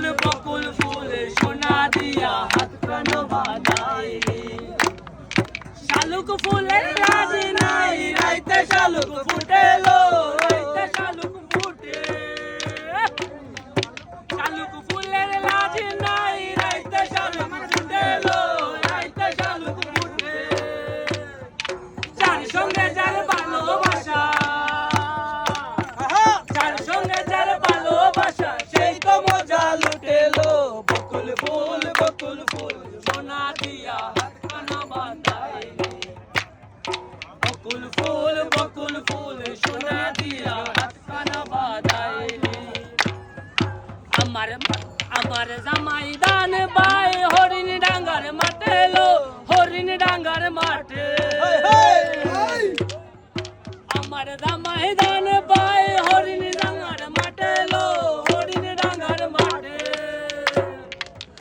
ফুল বকুল ফুল সোনা দিয়া হাত কানো বাঁধাইলি শালুক ফুলের রাজ নাই রাইতে শালুক ফুটেলো রাইতে শালুক ফুটে শালুক ফুলের রাজ নাই রাইতে শালুক ফুটেলো রাইতে শালুক ফুটে যার সঙ্গে যার ভালোবাসা যার সঙ্গে যার ভালোবাসা সেই তো মজা লুটেলো বকুল ফুল সোনা দিয়া হাত কানা বাঁধাইলি বকুল ফুল সোনা দিয়া হাত কানা বাঁধাইলি আমার জামাই দান বাই হরিণ ডাঙ্গার মাঠে লো হরিণ ডাঙ্গার মাঠে আমার জামাই দান বাই